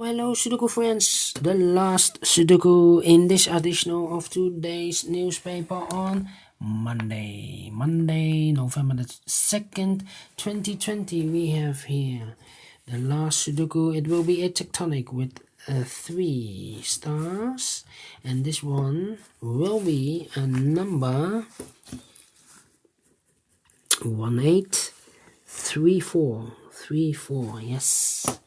Hello Sudoku friends, the last Sudoku in this edition of today's newspaper on Monday, November the 2nd, 2020. We have here the last Sudoku. It will be a tectonic with 3 stars, and this one will be a number 1834. Yes.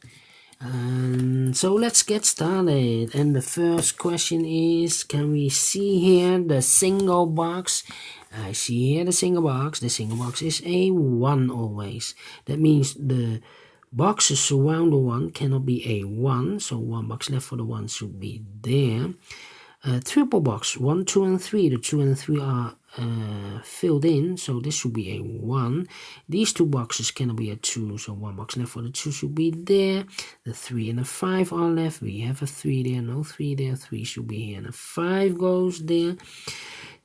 So let's get started, and the first question is, can we see here the single box? I see here the single box. The single box is a 1 always. That means the boxes surround the 1 cannot be a 1, so 1 box left for the 1 should be there. Triple box 1, 2 and 3. The 2 and 3 are filled in, so this should be a 1. These 2 boxes cannot be a 2, so 1 box left for the 2 should be there. The 3 and the 5 are left. We have a 3 there, no 3 there. 3 should be here, and a 5 goes there.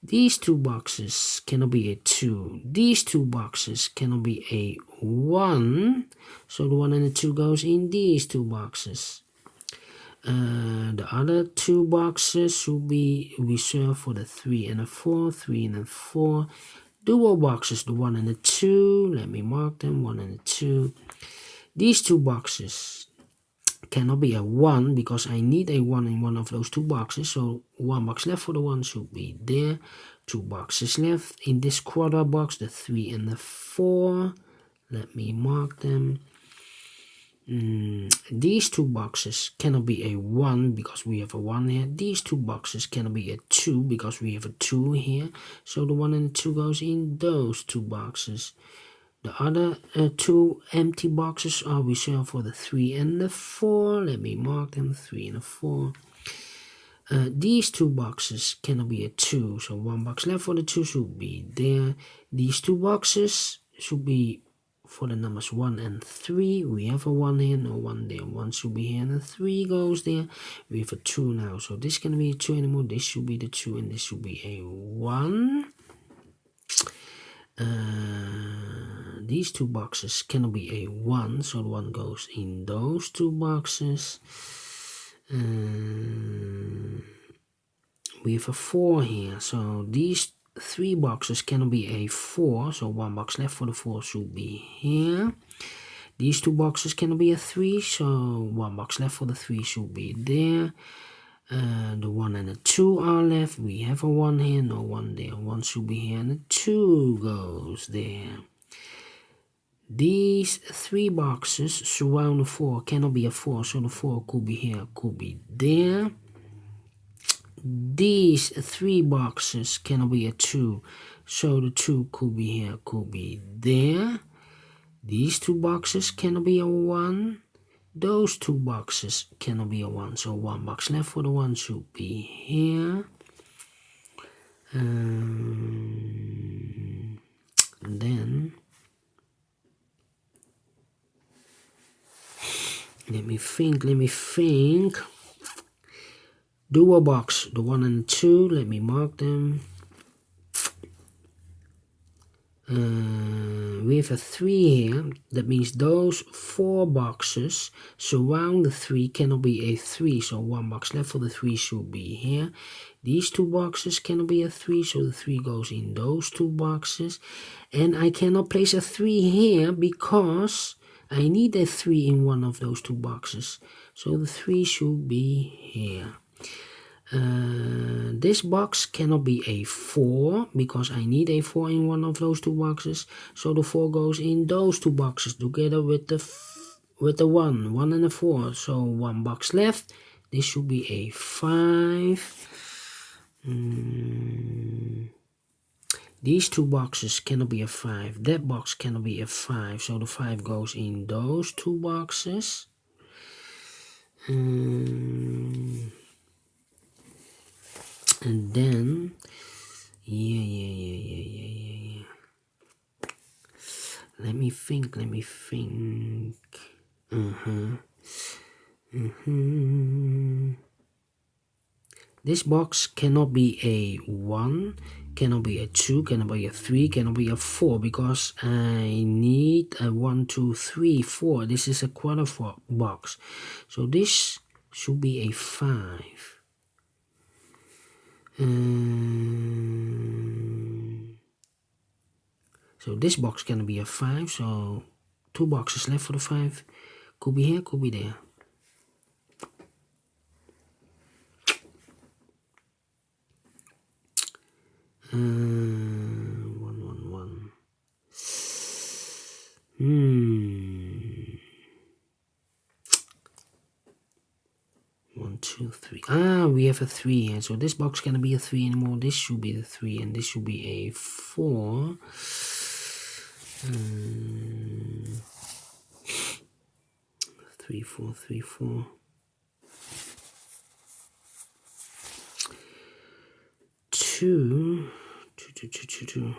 These 2 boxes cannot be a 2. These 2 boxes cannot be a 1, so the 1 and the 2 goes in these 2 boxes. The other 2 boxes should be reserved for the 3 and the 4, 3 and the 4. Dual boxes, the 1 and the 2. Let me mark them, 1 and the 2. These 2 boxes cannot be a 1 because I need a 1 in one of those 2 boxes. So 1 box left for the 1 should be there. 2 boxes left in this quarter box, the 3 and the 4. Let me mark them. These 2 boxes cannot be a 1 because we have a 1 here. These 2 boxes cannot be a 2 because we have a 2 here. So the 1 and the 2 goes in those 2 boxes. The other 2 empty boxes are reserved for the 3 and the 4. Let me mark them, 3 and the 4. These 2 boxes cannot be a 2, so 1 box left for the 2 should be there. These 2 boxes should be for the numbers 1 and 3. We have a 1 here, no 1 there. 1 should be here, and a 3 goes there. We have a 2 now, so this can be a 2 anymore. This should be the 2, and this should be a 1. These 2 boxes cannot be a 1, so the 1 goes in those 2 boxes. We have a 4 here, so these 3 boxes cannot be a 4, so 1 box left for the 4 should be here. These 2 boxes cannot be a 3, so 1 box left for the 3 should be there. The 1 and the 2 are left. We have a 1 here, no 1 there. 1 should be here, and the 2 goes there. These 3 boxes surround the 4, cannot be a 4, so the 4 could be here, could be there. These 3 boxes cannot be a 2, so the 2 could be here, could be there. These 2 boxes cannot be a 1. Those 2 boxes cannot be a 1, so 1 box left for the 1 should be here. And then let me think. Dual box, the 1 and 2, let me mark them. We have a 3 here. That means those 4 boxes surround the 3 cannot be a 3, so 1 box left for the 3 should be here. These 2 boxes cannot be a 3, so the 3 goes in those 2 boxes. And I cannot place a 3 here because I need a 3 in one of those 2 boxes, so the 3 should be here. This box cannot be a 4 because I need a 4 in one of those 2 boxes, so the 4 goes in those 2 boxes together with the 1 and the 4, so 1 box left. This should be a 5. These 2 boxes cannot be a 5. That box cannot be a 5, so the 5 goes in those 2 boxes. And then, yeah. Let me think. This box cannot be a 1, cannot be a 2, cannot be a 3, cannot be a 4 because I need a 1, 2, 3, 4. This is a quarter box, so this should be a 5. So this box can be a 5, so 2 boxes left for the 5. Could be here, could be there. One, one, one. 1, 2, 3. We have a 3 here. So this box cannot be a 3 anymore. This should be the 3, and this should be a 4. 3, 4, 3, 4. 2, 2, 2, 2, 2, 2.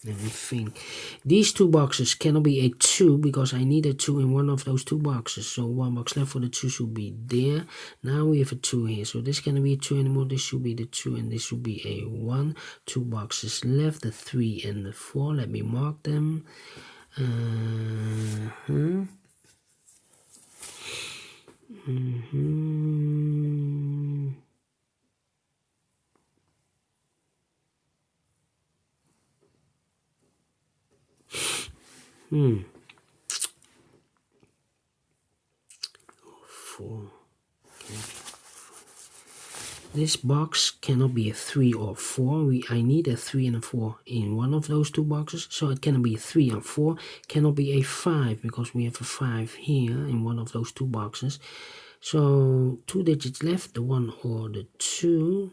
Let me think. These 2 boxes cannot be a 2 because I need a 2 in one of those 2 boxes. So 1 box left for the 2 should be there. Now we have a 2 here. So this cannot be a 2 anymore. This should be the 2 and this should be a 1. 2 boxes left, the 3 and the 4. Let me mark them. Four. Okay. This box cannot be a 3 or 4. I need a 3 and a 4 in one of those 2 boxes. So it cannot be a 3 or 4. Cannot be a 5 because we have a 5 here in one of those 2 boxes. So 2 digits left, the 1 or the 2.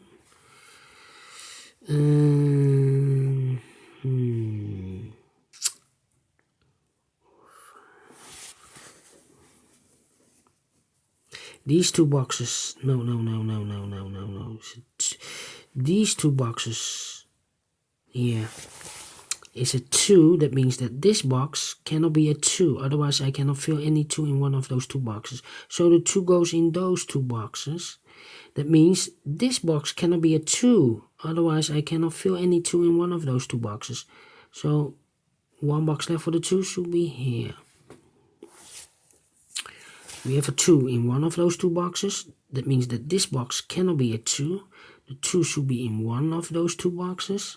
These 2 boxes, no. These 2 boxes, yeah, is a 2. That means that this box cannot be a 2. Otherwise, I cannot fill any 2 in one of those 2 boxes. So the 2 goes in those 2 boxes. That means this box cannot be a 2. Otherwise, I cannot fill any 2 in one of those 2 boxes. So 1 box left for the 2 should be here. We have a 2 in one of those 2 boxes. That means that this box cannot be a 2. The 2 should be in one of those 2 boxes.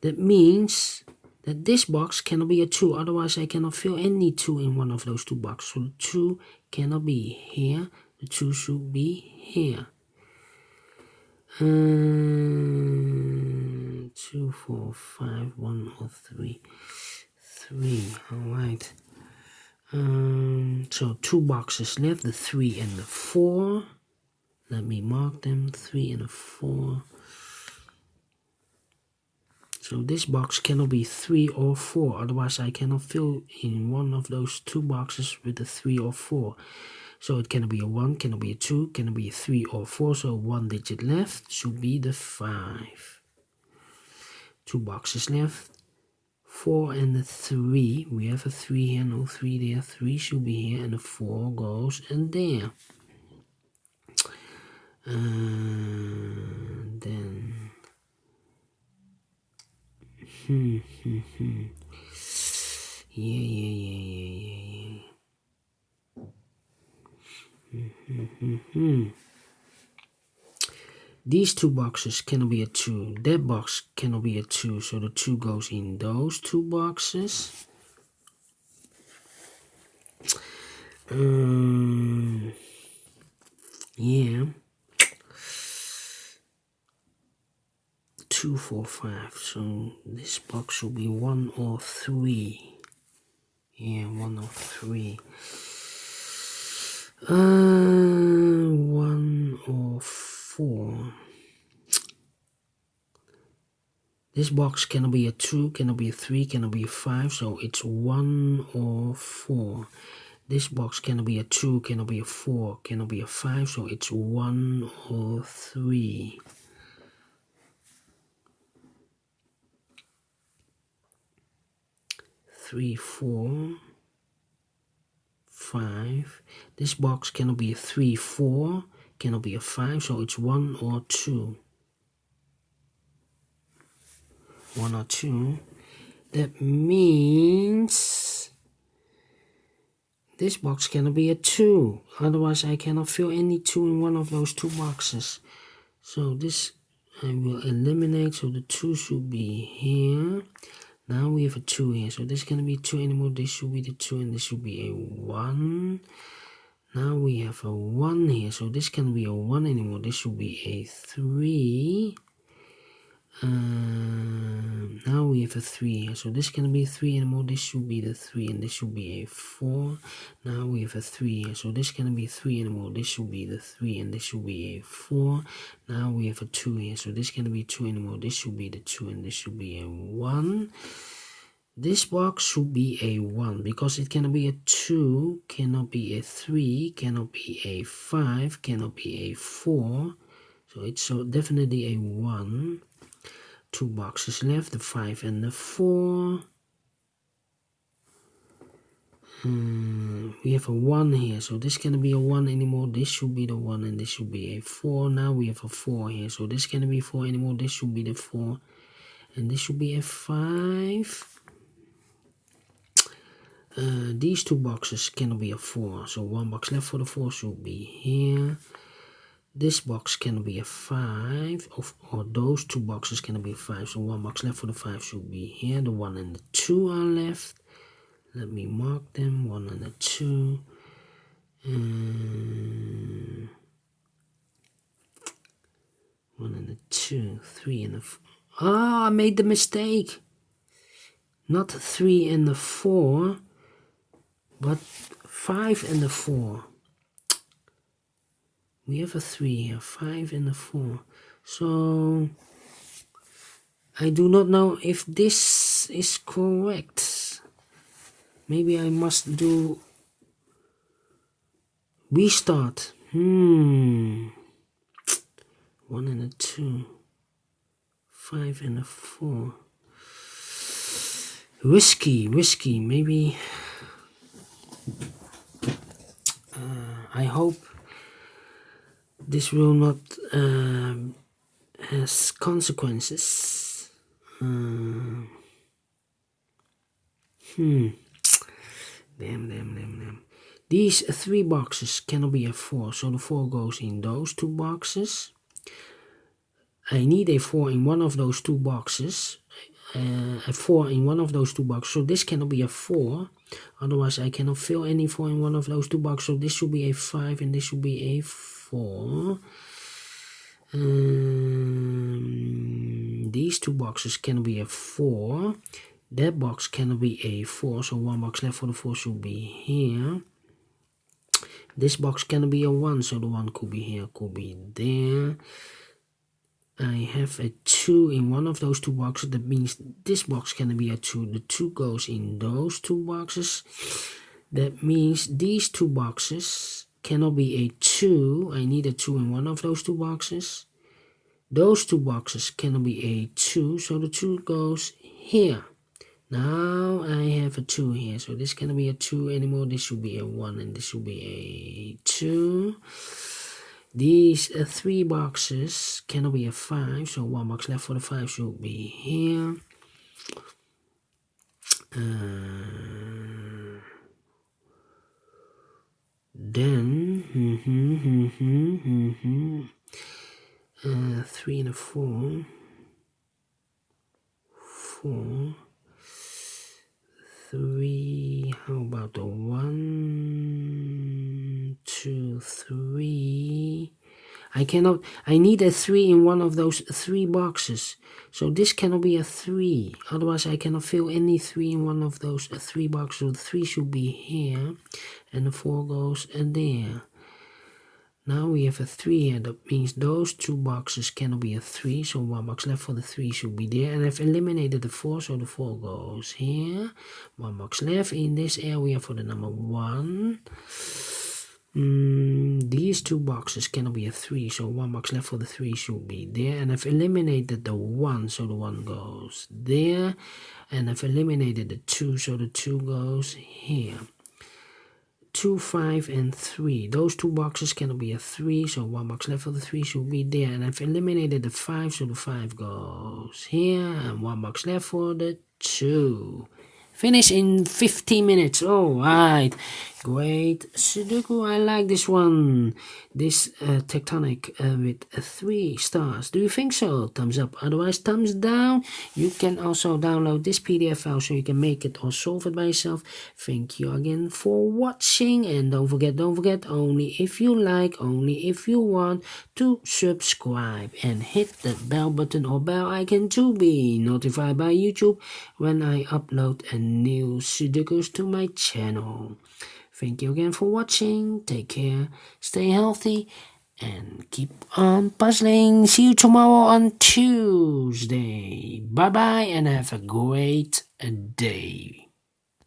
That means that this box cannot be a 2. Otherwise, I cannot fill any 2 in one of those 2 boxes. So the 2 cannot be here. The 2 should be here. 2, 4, 5, 1 or 3. 3, alright. So 2 boxes left, the 3 and the 4. Let me mark them, 3 and a 4. So this box cannot be 3 or 4, otherwise I cannot fill in one of those 2 boxes with a 3 or 4. So it cannot be a 1, cannot be a 2, cannot be a 3 or 4, so 1 digit left should be the 5. 2 boxes left, 4 and the 3. We have a 3 here, no 3 there. 3 should be here, and the 4 goes in there. Then yeah. These 2 boxes cannot be a 2. That box cannot be a 2, so the 2 goes in those 2 boxes. Yeah. 2, 4, 5. So this box will be 1 or 3. Yeah, 1 or 3. 1 or 4. This box cannot be a 2, cannot be a 3, cannot be a 5, so it's 1 or 4. This box cannot be a 2, cannot be a 4, cannot be a 5, so it's 1 or 3. 3, 4, 5. This box cannot be a 3, 4, cannot be a 5, so it's 1 or 2. 1 or 2. That means this box cannot be a 2. Otherwise, I cannot fill any 2 in one of those 2 boxes. So this I will eliminate. So the 2 should be here. Now we have a 2 here. So this cannot be 2 anymore. This should be the 2 and this should be a 1. Now we have a 1 here. So this cannot be a 1 anymore. This should be a 3. Now we have a 3 here, so this cannot be 3 anymore. This should be the 3 and this should be a 4. Now we have a 3 here, so this cannot be 3 anymore. This should be the 3 and this should be a 4. Now we have a 2 here, so this cannot be 2 anymore. This should be the 2 and this should be a 1. This box should be a 1 because it cannot be a 2, cannot be a 3, cannot be a 5, cannot be a 4. So it's definitely a 1. 2 boxes left, the 5 and the 4. We have a 1 here, so this cannot be a 1 anymore. This should be the 1 and this should be a 4. Now we have a 4 here, so this cannot be 4 anymore. This should be the 4 and this should be a 5. These 2 boxes cannot be a 4, so 1 box left for the 4 should be here. This box can be a 5, or those 2 boxes can be a 5, so 1 box left for the 5 should be here. The 1 and the 2 are left. Let me mark them, 1 and the 2. 1 and the 2, 3 and the 4. Ah, I made the mistake. Not 3 and the 4, but 5 and the 4. We have a 3 here, 5 and a 4. So I do not know if this is correct. Maybe I must do restart. 1 and a 2. 5 and a 4. Risky. Maybe I hope this will not has consequences. Damn. These 3 boxes cannot be a 4, so the 4 goes in those 2 boxes. I need a 4 in one of those 2 boxes. A 4 in one of those 2 boxes, so this cannot be a 4. Otherwise, I cannot fill any 4 in one of those 2 boxes. So this should be a 5 and this should be a 4. These 2 boxes cannot be a 4. That box cannot be a 4, so 1 box left for the 4 should be here. This box cannot be a 1, so the 1 could be here, could be there. I have a 2 in one of those 2 boxes. That means this box cannot be a 2. The 2 goes in those 2 boxes. That means these 2 boxes cannot be a 2. I need a 2 in one of those 2 boxes. Those 2 boxes cannot be a 2, so the 2 goes here. Now I have a 2 here, so this cannot be a 2 anymore. This should be a 1 and this should be a 2. These 3 boxes cannot be a 5, so 1 box left for the 5 should be here. Then 3 and a 4, 4, 3. How about the 1, 2, 3? I need a 3 in one of those 3 boxes. So this cannot be a 3. Otherwise I cannot fill any 3 in one of those 3 boxes. So the 3 should be here. And the 4 goes there. Now we have a 3 here. That means those 2 boxes cannot be a 3. So 1 box left for the 3 should be there. And I've eliminated the 4. So the 4 goes here. 1 box left in this area for the number 1. These 2 boxes cannot be a 3, so 1 box left for the 3 should be there. And I've eliminated the 1, so the 1 goes there. And I've eliminated the 2, so the 2 goes here. 2, 5, and 3. Those 2 boxes cannot be a 3, so 1 box left for the 3 should be there. And I've eliminated the 5, so the 5 goes here. And 1 box left for the 2. Finish in 15 minutes. All right. Great Sudoku. I like this one. This Tectonic with 3 stars. Do you think so? Thumbs up. Otherwise, thumbs down. You can also download this PDF file so you can make it or solve it by yourself. Thank you again for watching. And don't forget, only if you like, only if you want to subscribe. And hit the bell button or bell icon to be notified by YouTube when I upload a new Sudokus to my channel. Thank you again for watching. Take care, stay healthy, and keep on puzzling. See you tomorrow on Tuesday. Bye bye and have a great day.